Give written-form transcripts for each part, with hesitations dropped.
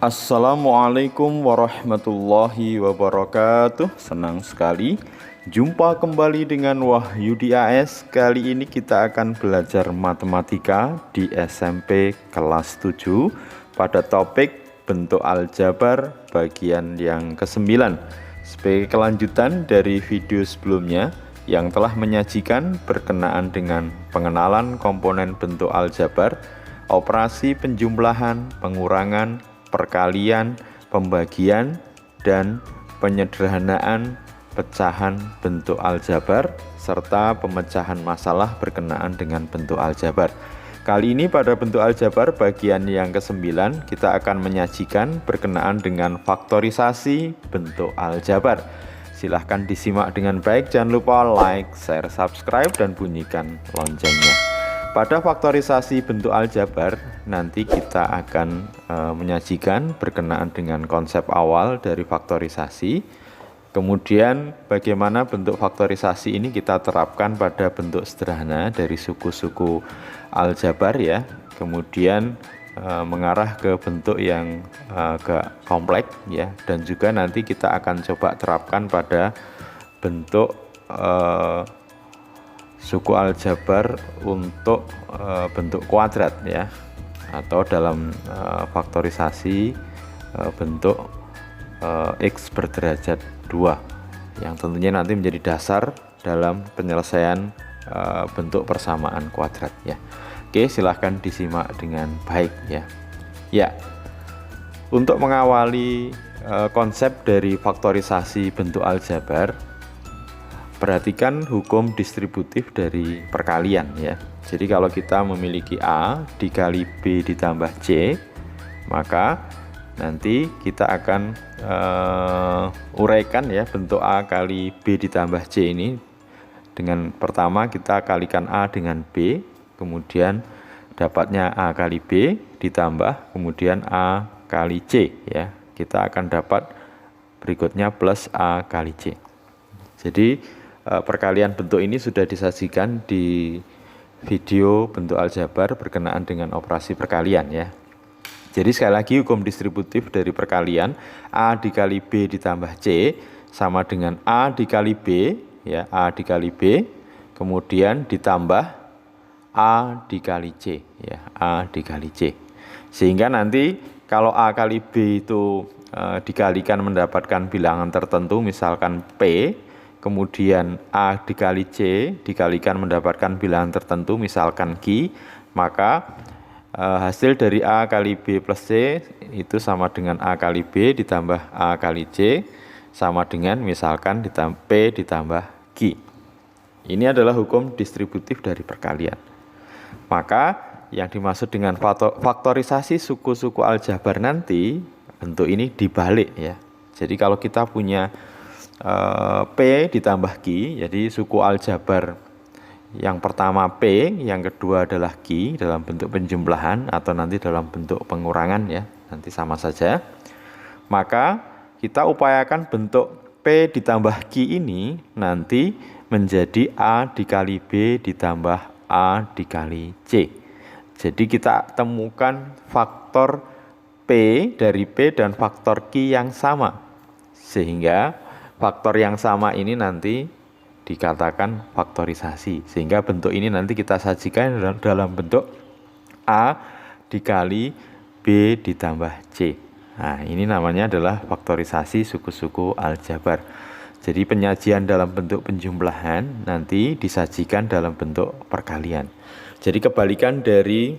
Assalamualaikum warahmatullahi wabarakatuh. Senang sekali jumpa kembali dengan Wahyudi AS. Kali ini kita akan belajar matematika di SMP kelas 7 pada topik bentuk aljabar bagian yang ke-9. Sebagai kelanjutan dari video sebelumnya yang telah menyajikan berkenaan dengan pengenalan komponen bentuk aljabar, operasi penjumlahan, pengurangan, perkalian, pembagian, dan penyederhanaan pecahan bentuk aljabar serta pemecahan masalah berkenaan dengan bentuk aljabar. Kali ini pada bentuk aljabar bagian yang ke-9 kita akan menyajikan berkenaan dengan faktorisasi bentuk aljabar. Silahkan disimak dengan baik, jangan lupa like, share, subscribe, dan bunyikan loncengnya. Pada faktorisasi bentuk aljabar nanti kita akan menyajikan berkenaan dengan konsep awal dari faktorisasi. Kemudian bagaimana bentuk faktorisasi ini kita terapkan pada bentuk sederhana dari suku-suku aljabar ya. Kemudian mengarah ke bentuk yang agak kompleks ya, dan juga nanti kita akan coba terapkan pada bentuk suku aljabar untuk bentuk kuadrat ya, atau dalam faktorisasi bentuk X berderajat 2 yang tentunya nanti menjadi dasar dalam penyelesaian bentuk persamaan kuadrat ya. Oke, silahkan disimak dengan baik ya. Ya, untuk mengawali konsep dari faktorisasi bentuk aljabar, perhatikan hukum distributif dari perkalian ya. Jadi kalau kita memiliki A dikali B ditambah C, maka nanti kita akan uraikan ya bentuk A kali B ditambah C ini dengan pertama kita kalikan A dengan B, kemudian dapatnya A kali B ditambah kemudian A kali C ya. Kita akan dapat berikutnya plus A kali C. Jadi perkalian bentuk ini sudah disajikan di video bentuk aljabar berkenaan dengan operasi perkalian ya. Jadi sekali lagi hukum distributif dari perkalian A dikali B ditambah C sama dengan A dikali B ya, A dikali B kemudian ditambah A dikali C ya, A dikali C. Sehingga nanti kalau A kali B itu dikalikan mendapatkan bilangan tertentu misalkan P, kemudian A dikali C dikalikan mendapatkan bilangan tertentu misalkan Q, maka hasil dari A kali B plus C itu sama dengan A kali B ditambah A kali C sama dengan misalkan P ditambah Q. Ini adalah hukum distributif dari perkalian. Maka yang dimaksud dengan faktorisasi suku-suku aljabar nanti bentuk ini dibalik ya. Jadi kalau kita punya P ditambah Q, jadi suku aljabar yang pertama P, yang kedua adalah Q dalam bentuk penjumlahan atau nanti dalam bentuk pengurangan ya, nanti sama saja. Maka kita upayakan bentuk P ditambah Q ini nanti menjadi A dikali B ditambah A dikali C. Jadi kita temukan faktor P dari P dan faktor Q yang sama, sehingga faktor yang sama ini nanti dikatakan faktorisasi, sehingga bentuk ini nanti kita sajikan dalam bentuk A dikali B ditambah C. Nah, ini namanya adalah faktorisasi suku-suku aljabar. Jadi penyajian dalam bentuk penjumlahan nanti disajikan dalam bentuk perkalian. Jadi kebalikan dari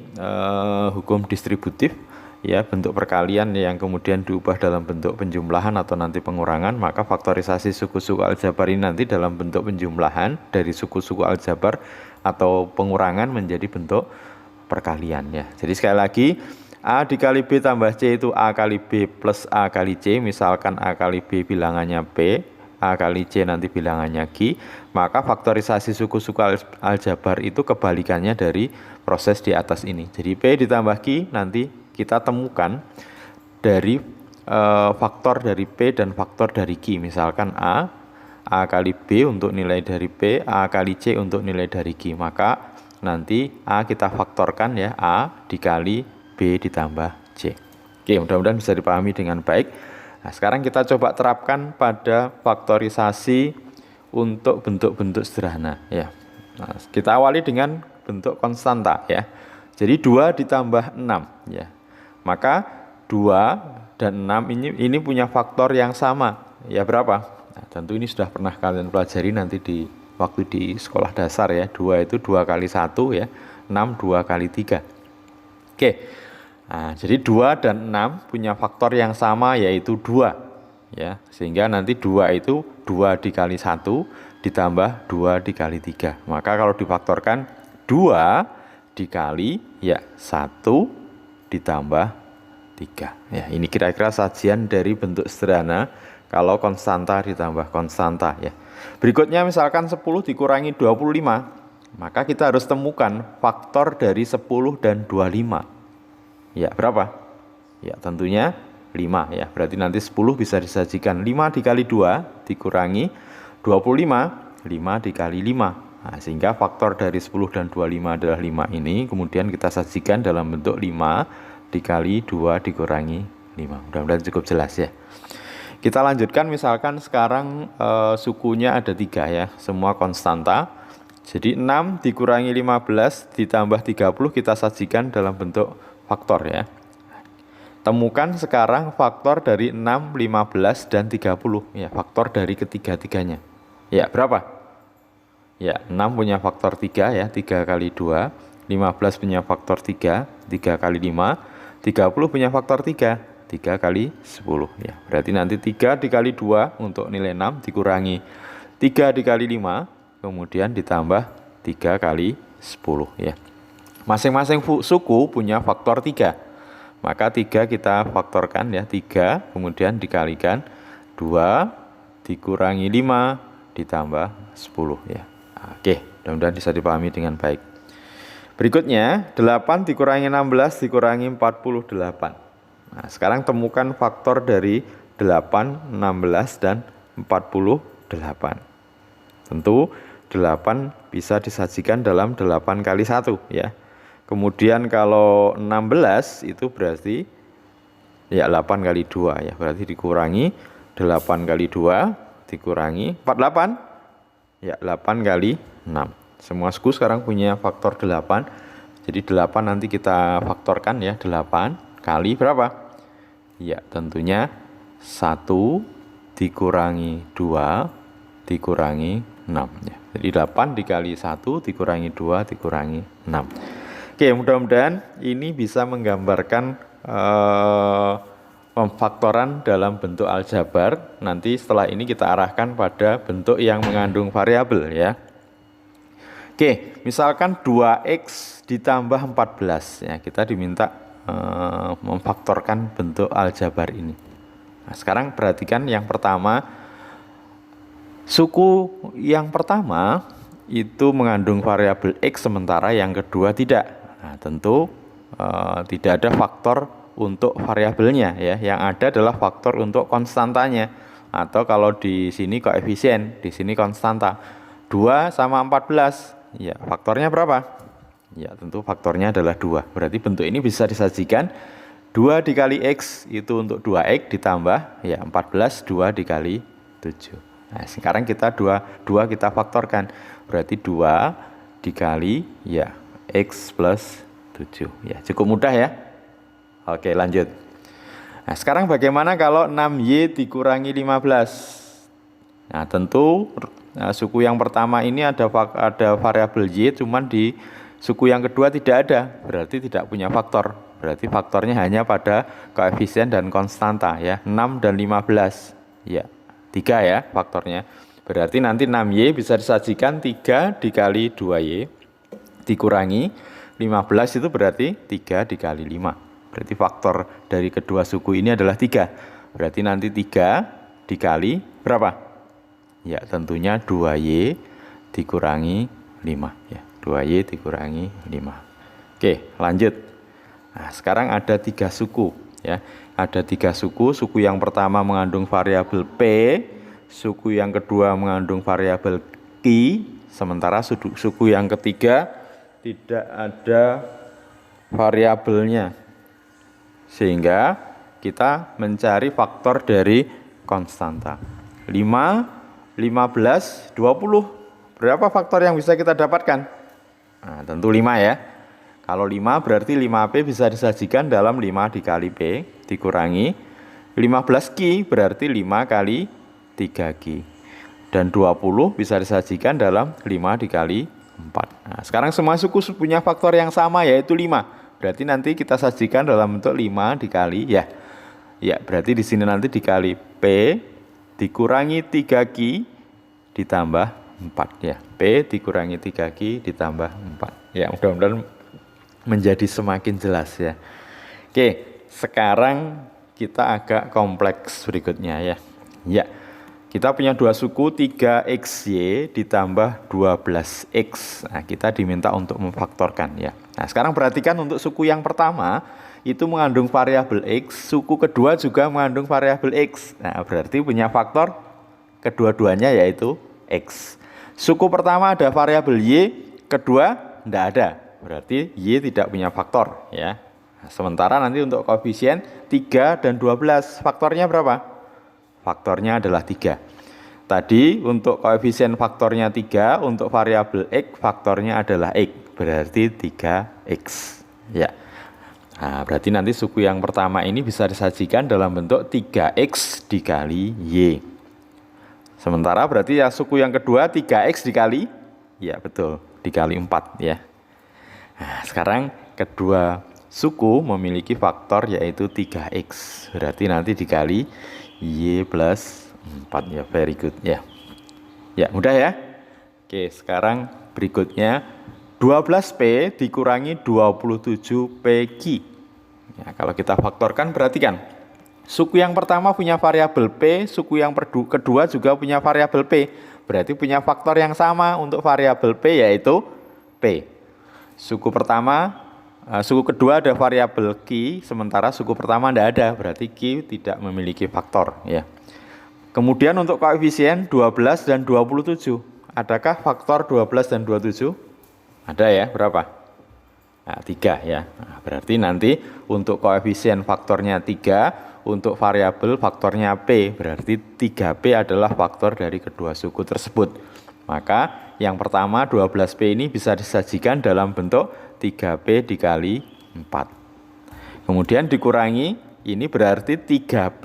hukum distributif ya, bentuk perkalian yang kemudian diubah dalam bentuk penjumlahan atau nanti pengurangan, maka faktorisasi suku-suku aljabar ini nanti dalam bentuk penjumlahan dari suku-suku aljabar atau pengurangan menjadi bentuk perkalian ya. Jadi sekali lagi A dikali B tambah C itu A kali B plus A kali C, misalkan A kali B bilangannya P, A kali C nanti bilangannya Q, maka faktorisasi suku-suku aljabar itu kebalikannya dari proses di atas ini. Jadi P ditambah Q nanti kita temukan dari faktor dari P dan faktor dari Q. Misalkan A kali B untuk nilai dari P, A kali C untuk nilai dari Q. Maka nanti A kita faktorkan ya, A dikali B ditambah C. Oke, mudah-mudahan bisa dipahami dengan baik. Nah, sekarang kita coba terapkan pada faktorisasi untuk bentuk-bentuk sederhana ya. Nah, kita awali dengan bentuk konstanta ya. Jadi 2 ditambah 6 ya. Maka 2 dan 6 ini punya faktor yang sama. Ya berapa? Nah, tentu ini sudah pernah kalian pelajari nanti di waktu di sekolah dasar ya. 2 itu 2 kali 1 ya. 6 2 kali 3. Oke. Nah, jadi 2 dan 6 punya faktor yang sama yaitu 2 ya. Sehingga nanti 2 itu 2 dikali 1 ditambah 2 dikali 3. Maka kalau difaktorkan 2 dikali ya 1 ditambah 3. Ya, ini kira-kira sajian dari bentuk sederhana kalau konstanta ditambah konstanta ya. Berikutnya misalkan 10 dikurangi 25, maka kita harus temukan faktor dari 10 dan 25. Ya, berapa? Ya, tentunya 5 ya. Berarti nanti 10 bisa disajikan 5 dikali 2 dikurangi 25, 5 dikali 5. Nah, sehingga faktor dari 10 dan 25 adalah 5 ini, kemudian kita sajikan dalam bentuk 5 dikali 2 dikurangi 5. Mudah-mudahan cukup jelas ya. Kita lanjutkan misalkan sekarang sukunya ada 3 ya, semua konstanta. Jadi 6 dikurangi 15 ditambah 30 kita sajikan dalam bentuk faktor ya. Temukan sekarang faktor dari 6, 15, dan 30 ya, faktor dari ketiga-tiganya. Ya, berapa? Ya, 6 punya faktor 3 ya, 3 kali 2, 15 punya faktor 3, 3 kali 5, 30 punya faktor 3, 3 kali 10 ya. Berarti nanti 3 dikali 2 untuk nilai 6 dikurangi 3 dikali 5, kemudian ditambah 3 kali 10 ya. Masing-masing suku punya faktor 3. Maka 3 kita faktorkan ya, 3 kemudian dikalikan 2 dikurangi 5 ditambah 10 ya. Oke, mudah-mudahan bisa dipahami dengan baik. Berikutnya 8 dikurangi 16 dikurangi 48. Nah, sekarang temukan faktor dari 8, 16 dan 48. Tentu 8 bisa disajikan dalam 8 kali 1 ya. Kemudian kalau 16 itu berarti ya 8 kali 2 ya. Berarti dikurangi 8 kali 2 dikurangi 48 ya, 8 kali 6. Semua suku sekarang punya faktor 8. Jadi 8 nanti kita faktorkan ya, 8 kali berapa? Ya, tentunya 1 dikurangi 2 dikurangi 6 ya. Jadi 8 dikali 1 dikurangi 2 dikurangi 6. Oke, mudah-mudahan ini bisa menggambarkan pemfaktoran dalam bentuk aljabar. Nanti setelah ini kita arahkan pada bentuk yang mengandung variabel ya. Oke, misalkan 2x ditambah 14 ya, kita diminta memfaktorkan bentuk aljabar ini. Nah, sekarang perhatikan yang pertama, suku yang pertama itu mengandung variabel x sementara yang kedua tidak. Nah, tentu tidak ada faktor untuk variabelnya ya, yang ada adalah faktor untuk konstantanya, atau kalau di sini koefisien, di sini konstanta. 2 sama 14 ya, faktornya berapa? Ya, tentu faktornya adalah 2. Berarti bentuk ini bisa disajikan 2 dikali x itu untuk 2x ditambah ya 14, 2 dikali 7. Nah, sekarang kita 2 kita faktorkan. Berarti 2 dikali ya x plus 7 ya, cukup mudah ya. Oke, lanjut. Nah, sekarang bagaimana kalau 6y dikurangi 15? Nah, tentu suku yang pertama ini ada variabel y, cuman di suku yang kedua tidak ada, berarti tidak punya faktor. Berarti faktornya hanya pada koefisien dan konstanta ya, 6 dan 15 ya, 3 ya faktornya. Berarti nanti 6y bisa disajikan 3 dikali 2y dikurangi 15 itu berarti 3 dikali 5. Berarti faktor dari kedua suku ini adalah 3. Berarti nanti 3 dikali berapa? Ya, tentunya 2y dikurangi 5 ya. 2y dikurangi 5. Oke, lanjut. Nah, sekarang ada 3 suku ya. Ada 3 suku. Suku yang pertama mengandung variabel p, suku yang kedua mengandung variabel q, sementara suku yang ketiga tidak ada variabelnya. Sehingga kita mencari faktor dari konstanta. 5, 15, 20. Berapa faktor yang bisa kita dapatkan? Nah, tentu 5 ya. Kalau 5 berarti 5P bisa disajikan dalam 5 dikali P dikurangi 15Q berarti 5 kali 3Q. Dan 20 bisa disajikan dalam 5 dikali 4. Nah, sekarang semua suku punya faktor yang sama yaitu 5. Berarti nanti kita sajikan dalam bentuk 5 dikali ya. Ya, berarti di sini nanti dikali P dikurangi 3Q ditambah 4 ya. P dikurangi 3Q ditambah 4. Ya, mudah-mudahan menjadi semakin jelas ya. Oke, sekarang kita agak kompleks berikutnya ya. Ya. Kita punya dua suku 3XY ditambah 12X. Nah, kita diminta untuk memfaktorkan ya. Nah, sekarang perhatikan untuk suku yang pertama itu mengandung variabel X, suku kedua juga mengandung variabel X. Nah, berarti punya faktor kedua-duanya yaitu X. Suku pertama ada variabel Y, kedua tidak ada. Berarti Y tidak punya faktor ya. Nah, sementara nanti untuk koefisien 3 dan 12 faktornya berapa? Faktornya adalah 3. Tadi untuk koefisien faktornya 3, untuk variabel X faktornya adalah X, berarti 3X. Ya. Nah, berarti nanti suku yang pertama ini bisa disajikan dalam bentuk 3X dikali Y. Sementara berarti ya suku yang kedua 3X dikali, ya betul, dikali 4 ya. Nah, sekarang kedua suku memiliki faktor yaitu 3X. Berarti nanti dikali Y plus 4 ya, very good ya. Ya, mudah ya. Oke, sekarang berikutnya 12P dikurangi 27PQ. Ya, kalau kita faktorkan perhatikan. Suku yang pertama punya variabel P, suku yang kedua juga punya variabel P. Berarti punya faktor yang sama untuk variabel P yaitu P. Suku kedua ada variabel Q, sementara suku pertama tidak ada, berarti Q tidak memiliki faktor ya. Kemudian untuk koefisien 12 dan 27, adakah faktor 12 dan 27? Ada ya, berapa? Nah, 3 ya. Nah, berarti nanti untuk koefisien faktornya 3, untuk variabel faktornya P, berarti 3P adalah faktor dari kedua suku tersebut. Maka yang pertama 12P ini bisa disajikan dalam bentuk 3P dikali 4. Kemudian dikurangi, ini berarti 3P,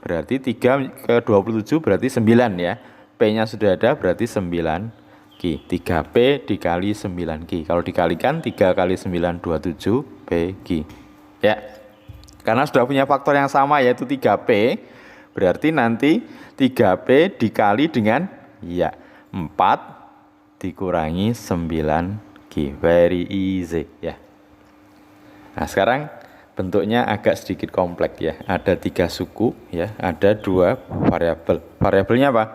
berarti 3 ke 27 berarti 9 ya. P-nya sudah ada berarti 9Q. 3P dikali 9Q. Kalau dikalikan 3 kali 9, 27PQ. Ya, karena sudah punya faktor yang sama yaitu 3P, berarti nanti 3P dikali dengan ya 4 dikurangi 9Q. Very easy ya. Nah, sekarang bentuknya agak sedikit kompleks ya. Ada 3 suku ya, ada 2 variabel. Variabelnya apa?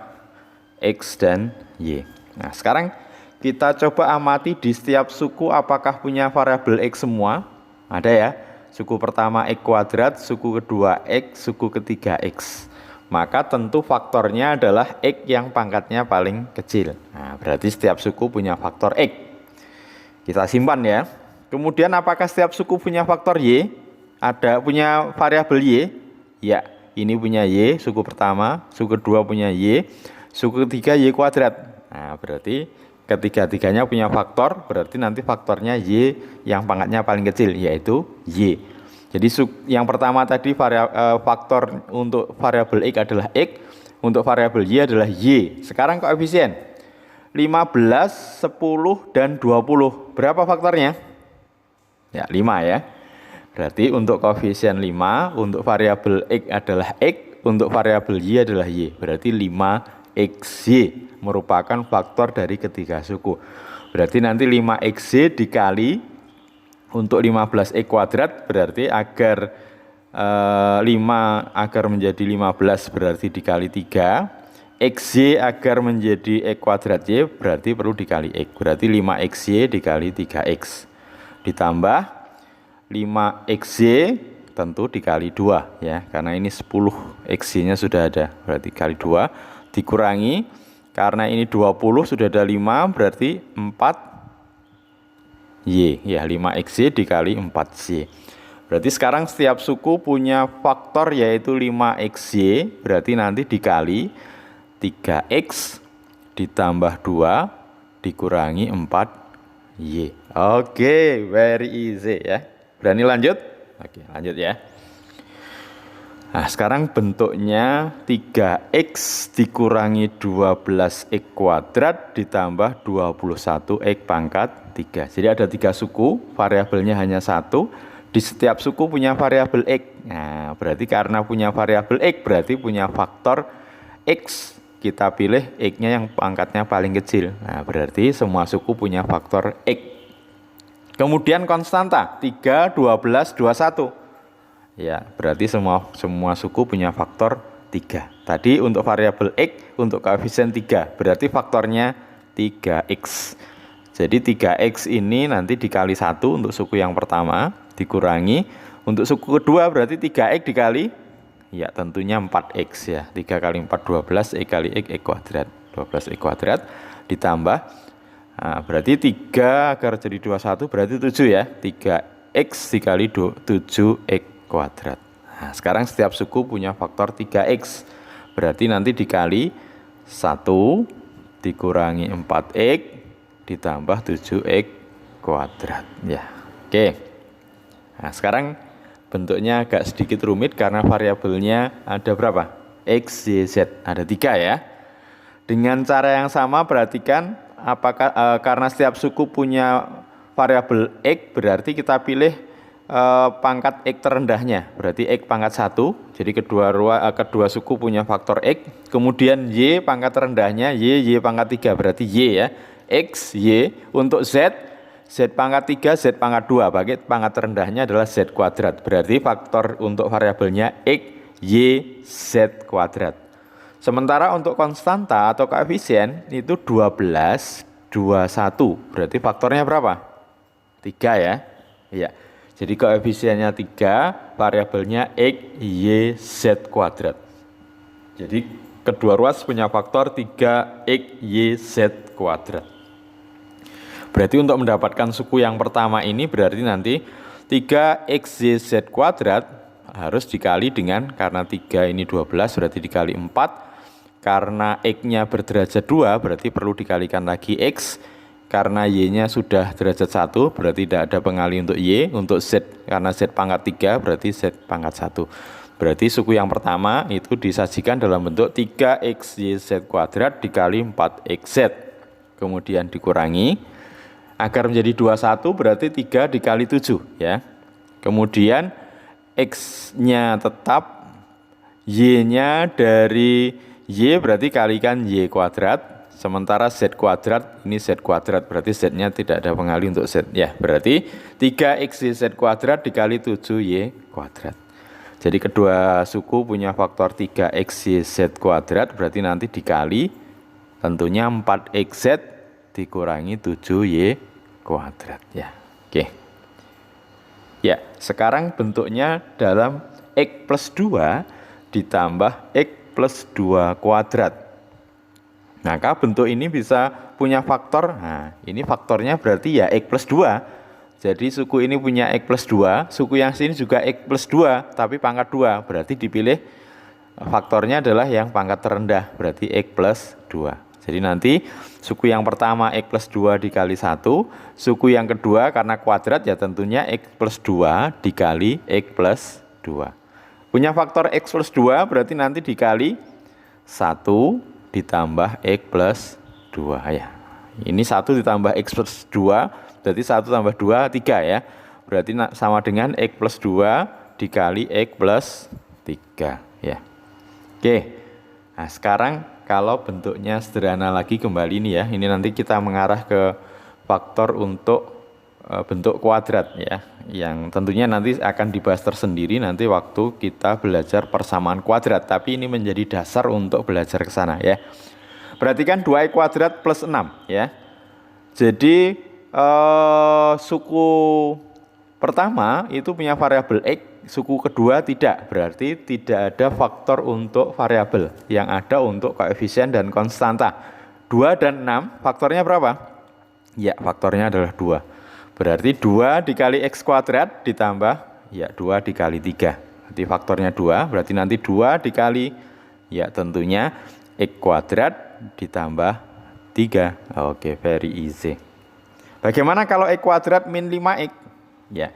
X dan Y. Nah, sekarang kita coba amati di setiap suku apakah punya variabel X semua. Ada ya. Suku pertama X kuadrat, suku kedua X, suku ketiga X. Maka tentu faktornya adalah X yang pangkatnya paling kecil. Nah, berarti setiap suku punya faktor X. Kita simpan ya. Kemudian apakah setiap suku punya faktor Y? Ada punya variabel Y? Ya, ini punya Y, suku pertama, suku kedua punya Y, suku ketiga Y kuadrat. Nah, berarti ketiga-tiganya punya faktor, berarti nanti faktornya Y yang pangkatnya paling kecil, yaitu Y. Jadi yang pertama tadi faktor untuk variabel X adalah X, untuk variabel Y adalah Y. Sekarang koefisien 15, 10, dan 20. Berapa faktornya? Ya, 5 ya. Berarti untuk koefisien 5, untuk variabel X adalah X, untuk variabel Y adalah Y. Berarti 5XY merupakan faktor dari ketiga suku. Berarti nanti 5XY dikali untuk 15X kuadrat, berarti agar 5 agar menjadi 15 berarti dikali 3. XY agar menjadi X kuadrat Y berarti perlu dikali X. Berarti 5XY dikali 3X. Ditambah 5XY tentu dikali 2 ya. Karena ini 10 XY-nya sudah ada. Berarti kali 2 dikurangi. Karena ini 20 sudah ada 5 berarti 4Y. Ya 5XY dikali 4Y. Berarti sekarang setiap suku punya faktor yaitu 5xy, berarti nanti dikali 3x ditambah 2 dikurangi 4y. Oke, very easy ya. Berani lanjut? Oke, lanjut ya. Nah, sekarang bentuknya 3x dikurangi 12x kuadrat ditambah 21x pangkat 3. Jadi ada 3 suku, variabelnya hanya 1. Di setiap suku punya variabel x. Nah, berarti karena punya variabel x, berarti punya faktor x. Kita pilih x-nya yang pangkatnya paling kecil. Nah, berarti semua suku punya faktor x. Kemudian konstanta 3, 12, 21. Ya, berarti semua suku punya faktor 3. Tadi untuk variabel x, untuk koefisien 3, berarti faktornya 3x. Jadi 3x ini nanti dikali 1 untuk suku yang pertama, dikurangi untuk suku kedua berarti 3x dikali, ya tentunya 4x ya. 3 kali 4 12, x kali x kuadrat, 12x kuadrat ditambah, nah, berarti 3 agar jadi 21 berarti 7 ya. 3x dikali 7x kuadrat. Nah, sekarang setiap suku punya faktor 3x, berarti nanti dikali 1 dikurangi 4x ditambah 7x kuadrat ya. Oke. Nah, sekarang bentuknya agak sedikit rumit karena variabelnya ada berapa? X, Y, Z. Ada 3 ya. Dengan cara yang sama perhatikan apakah karena setiap suku punya variabel X, berarti kita pilih pangkat X terendahnya. Berarti X pangkat 1. Jadi kedua suku punya faktor X. Kemudian Y pangkat terendahnya, Y pangkat 3. Berarti Y ya. X, Y. Untuk Z, Z pangkat 3, Z pangkat 2, bagi pangkat terendahnya adalah Z kuadrat. Berarti faktor untuk variabelnya X, Y, Z kuadrat. Sementara untuk konstanta atau koefisien itu 12, 21. Berarti faktornya berapa? 3 ya. Iya. Jadi koefisiennya 3, variabelnya X, Y, Z kuadrat. Jadi kedua ruas punya faktor 3X, Y, Z kuadrat. Berarti untuk mendapatkan suku yang pertama ini berarti nanti 3xyz kuadrat harus dikali dengan, karena 3 ini 12 berarti dikali 4. Karena x-nya berderajat 2 berarti perlu dikalikan lagi x. Karena y-nya sudah derajat 1 berarti tidak ada pengali untuk y. Untuk z, karena z pangkat 3 berarti z pangkat 1. Berarti suku yang pertama itu disajikan dalam bentuk 3xyz kuadrat dikali 4xz. Kemudian dikurangi. Agar menjadi 21 berarti 3 dikali 7 ya. Kemudian X-nya tetap, Y-nya dari Y berarti kalikan Y kuadrat. Sementara Z kuadrat, ini Z kuadrat berarti Z-nya tidak ada pengali untuk Z ya. Berarti 3XZ kuadrat dikali 7Y kuadrat. Jadi kedua suku punya faktor 3XZ kuadrat berarti nanti dikali tentunya 4XZ dikurangi 7y kuadrat ya. Oke. Ya, sekarang bentuknya dalam x plus 2 ditambah x plus 2 kuadrat. Maka bentuk ini bisa punya faktor. Nah, ini faktornya berarti ya x plus 2. Jadi suku ini punya x plus 2, suku yang sini juga x plus 2 tapi pangkat 2. Berarti dipilih faktornya adalah yang pangkat terendah, berarti x plus 2. Jadi nanti suku yang pertama X plus 2 dikali 1, suku yang kedua karena kuadrat ya tentunya X plus 2 dikali X plus 2. Punya faktor X plus 2 berarti nanti dikali 1 ditambah X plus 2 ya. Ini 1 ditambah X plus 2 berarti 1 tambah 2, 3 ya. Berarti sama dengan X plus 2 dikali X plus 3 ya. Oke, nah sekarang kalau bentuknya sederhana lagi kembali nih ya, ini nanti kita mengarah ke faktor untuk bentuk kuadrat ya, yang tentunya nanti akan dibahas tersendiri nanti waktu kita belajar persamaan kuadrat, tapi ini menjadi dasar untuk belajar ke sana ya. Perhatikan 2x kuadrat plus 6 ya. Jadi suku pertama itu punya variabel x, suku kedua tidak, berarti tidak ada faktor untuk variabel, yang ada untuk koefisien dan konstanta. 2 dan 6 faktornya berapa? Ya, faktornya adalah 2. Berarti 2 dikali x kuadrat ditambah ya 2 dikali 3. Berarti faktornya 2, berarti nanti 2 dikali, ya tentunya X kuadrat ditambah 3. Oke, very easy. Bagaimana kalau X kuadrat min 5X? Ya,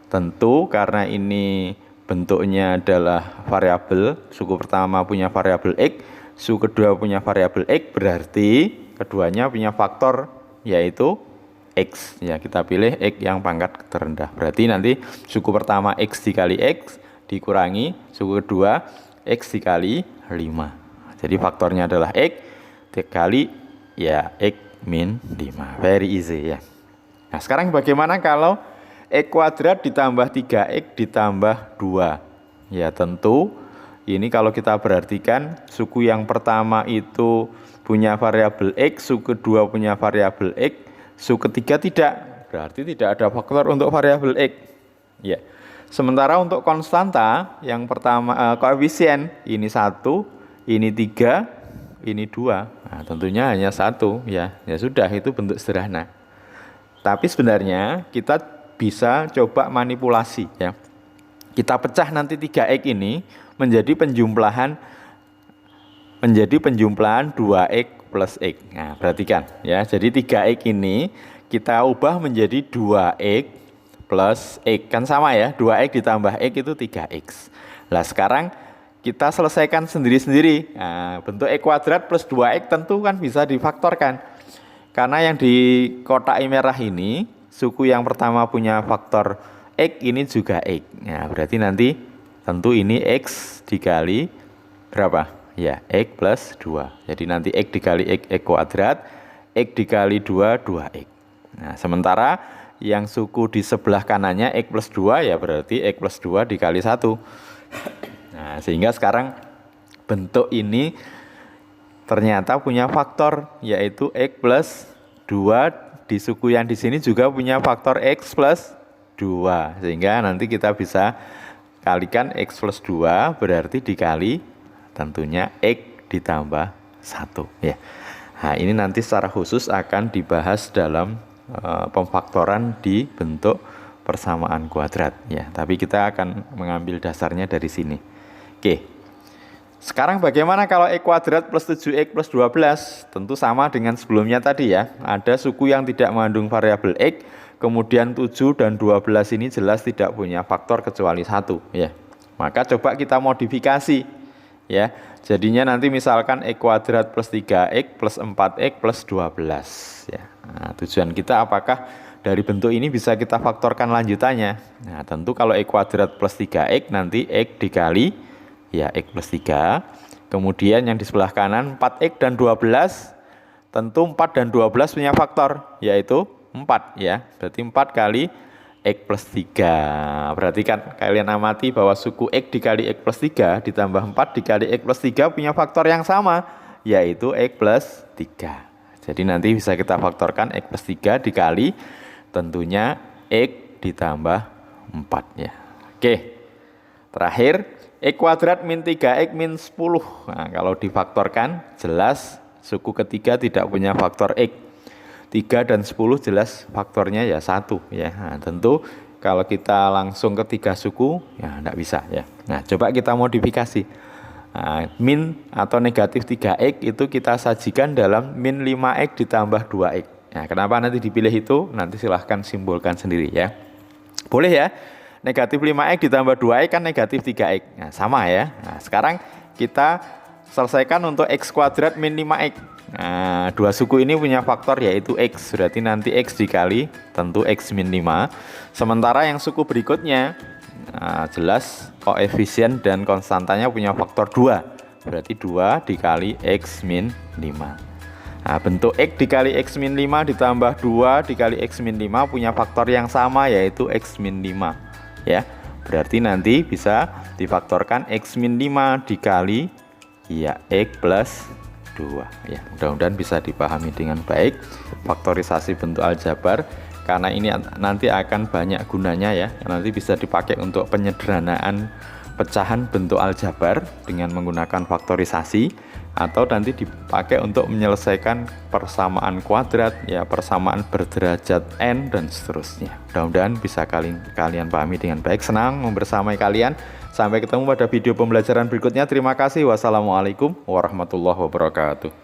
tentu karena ini bentuknya adalah variabel, suku pertama punya variabel X, suku kedua punya variabel X, berarti keduanya punya faktor yaitu X. Ya, kita pilih X yang pangkat terendah. Berarti nanti suku pertama X dikali X dikurangi suku kedua X dikali 5. Jadi faktornya adalah X dikali ya X min 5. Very easy ya. Nah, sekarang bagaimana kalau X kuadrat ditambah 3X ditambah 2? Ya, tentu ini kalau kita perhatikan suku yang pertama itu punya variabel X, suku kedua punya variabel X, suku ketiga tidak. Berarti tidak ada faktor untuk variabel X. Ya. Sementara untuk konstanta yang pertama koefisien ini 1, ini 3, ini 2. Nah, tentunya hanya 1 ya. Ya sudah, itu bentuk sederhana. Tapi sebenarnya kita bisa coba manipulasi ya. Kita pecah nanti 3X ini menjadi penjumlahan 2X plus X. Nah, perhatikan ya. Jadi 3X ini kita ubah menjadi 2X plus X, kan sama ya, 2X ditambah X itu 3X. Nah, sekarang kita selesaikan sendiri-sendiri. Nah, bentuk X kuadrat plus 2X tentu kan bisa difaktorkan. Karena yang di kotak merah ini, suku yang pertama punya faktor X, ini juga X. Nah, berarti nanti tentu ini X dikali berapa? Ya, X plus 2. Jadi nanti X dikali X kuadrat, X dikali 2, 2X. Nah, sementara yang suku di sebelah kanannya X plus 2 ya berarti X plus 2 dikali 1. Nah, sehingga sekarang bentuk ini ternyata punya faktor yaitu X plus 2, di suku yang di sini juga punya faktor X plus 2. Sehingga nanti kita bisa kalikan X plus 2 berarti dikali tentunya X ditambah 1 ya. Nah, ini nanti secara khusus akan dibahas dalam pemfaktoran di bentuk persamaan kuadrat ya. Tapi kita akan mengambil dasarnya dari sini. Oke. Sekarang bagaimana kalau X kuadrat plus 7X plus 12? Tentu sama dengan sebelumnya tadi ya. Ada suku yang tidak mengandung variabel X, kemudian 7 dan 12 ini jelas tidak punya faktor kecuali 1 ya. Maka coba kita modifikasi ya. Jadinya nanti misalkan X kuadrat plus 3X plus 4X plus 12 ya. Nah, tujuan kita apakah dari bentuk ini bisa kita faktorkan lanjutannya. Nah, tentu kalau X kuadrat plus 3X nanti X dikali ya X plus 3. Kemudian yang di sebelah kanan 4X dan 12, tentu 4 dan 12 punya faktor yaitu 4 ya. Berarti 4 kali X plus 3. Perhatikan, kalian amati bahwa suku X dikali X plus 3 ditambah 4 dikali X plus 3 punya faktor yang sama yaitu X plus 3. Jadi nanti bisa kita faktorkan X plus 3 dikali tentunya X ditambah 4 ya. Oke. Terakhir X kuadrat min 3X min 10. Nah, kalau difaktorkan jelas suku ketiga tidak punya faktor X. 3 dan 10 jelas faktornya ya 1 ya. Nah, tentu kalau kita langsung ke 3 suku ya enggak bisa ya. Nah, coba kita modifikasi. Nah, min atau negatif 3X itu kita sajikan dalam min 5X ditambah 2X. Nah, kenapa nanti dipilih itu? Nanti silahkan simbolkan sendiri ya. Boleh ya? Negatif 5X ditambah 2X kan negatif 3X. Nah, sama ya. Nah, sekarang kita selesaikan untuk X kuadrat min 5X. Nah, dua suku ini punya faktor yaitu X. Berarti nanti X dikali tentu X min 5. Sementara yang suku berikutnya nah, jelas koefisien dan konstantanya punya faktor 2. Berarti 2 dikali X min 5. Nah, bentuk X dikali X min 5 ditambah 2 dikali X min 5 punya faktor yang sama yaitu X min 5 ya. Berarti nanti bisa difaktorkan X min 5 dikali ya X plus 2 ya. Mudah-mudahan bisa dipahami dengan baik faktorisasi bentuk aljabar, karena ini nanti akan banyak gunanya ya. Nanti bisa dipakai untuk penyederhanaan pecahan bentuk aljabar dengan menggunakan faktorisasi, atau nanti dipakai untuk menyelesaikan persamaan kuadrat, ya, persamaan berderajat n dan seterusnya. Mudah-mudahan bisa kalian pahami dengan baik. Senang membersamai kalian. Sampai ketemu pada video pembelajaran berikutnya. Terima kasih. Wassalamualaikum warahmatullahi wabarakatuh.